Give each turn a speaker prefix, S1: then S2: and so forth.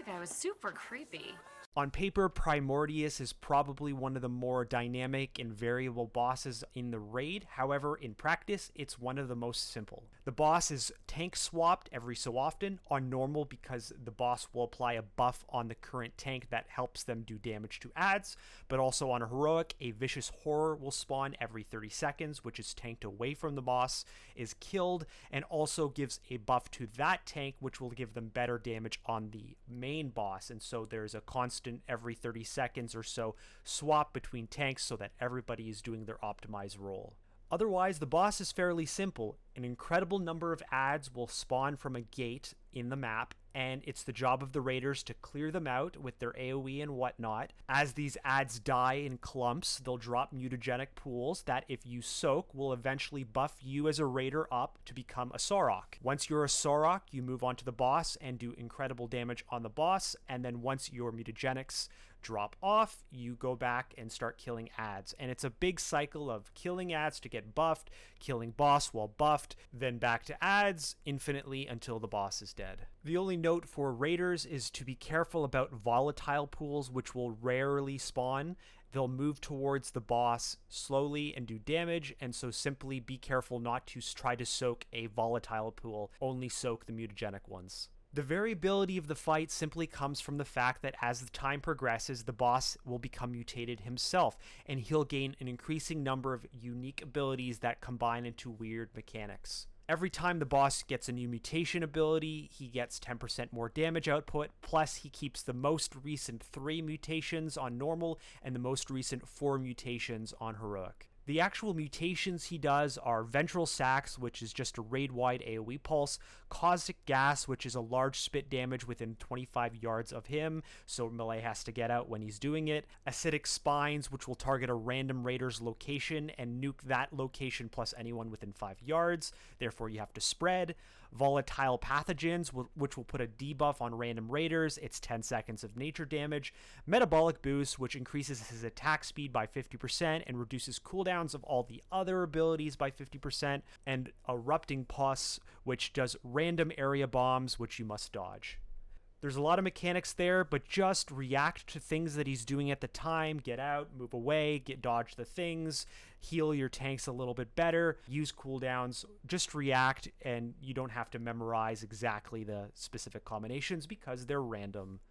S1: last guy was super creepy.
S2: On paper, Primordius is probably one of the more dynamic and variable bosses in the raid. However, in practice, it's one of the most simple. The boss is tank swapped every so often on normal because the boss will apply a buff on the current tank that helps them do damage to adds, but also on a heroic, a vicious horror will spawn every 30 seconds, which is tanked away from the boss, is killed, and also gives a buff to that tank, which will give them better damage on the main boss. And so there's a constant every 30 seconds or so swap between tanks so that everybody is doing their optimized role. Otherwise, the boss is fairly simple. An incredible number of adds will spawn from a gate in the map, and it's the job of the raiders to clear them out with their AoE and whatnot. As these adds die in clumps, they'll drop mutagenic pools that, if you soak, will eventually buff you as a raider up to become a Sorok. Once you're a Sorok, you move on to the boss and do incredible damage on the boss, and then once your mutagenics drop off, you go back and start killing adds. And it's a big cycle of killing adds to get buffed, killing boss while buffed, then back to adds infinitely until the boss is dead. The only note for raiders is to be careful about volatile pools, which will rarely spawn. They'll move towards the boss slowly and do damage, and so simply be careful not to try to soak a volatile pool, only soak the mutagenic ones. The variability of the fight simply comes from the fact that as the time progresses, the boss will become mutated himself, and he'll gain an increasing number of unique abilities that combine into weird mechanics. Every time the boss gets a new mutation ability, he gets 10% more damage output, plus he keeps the most recent 3 mutations on normal and the most recent 4 mutations on heroic. The actual mutations he does are Ventral Sacs, which is just a raid-wide AoE pulse, Caustic Gas, which is a large spit damage within 25 yards of him, so melee has to get out when he's doing it, Acidic Spines, which will target a random raider's location and nuke that location plus anyone within 5 yards, therefore you have to spread, Volatile Pathogens, which will put a debuff on random raiders, it's 10 seconds of nature damage, Metabolic Boost, which increases his attack speed by 50% and reduces cooldowns of all the other abilities by 50%, and Erupting Pus, which does random area bombs, which you must dodge. There's a lot of mechanics there, but just react to things that he's doing at the time. Get out, move away, dodge the things, heal your tanks a little bit better, use cooldowns, just react, and you don't have to memorize exactly the specific combinations because they're random.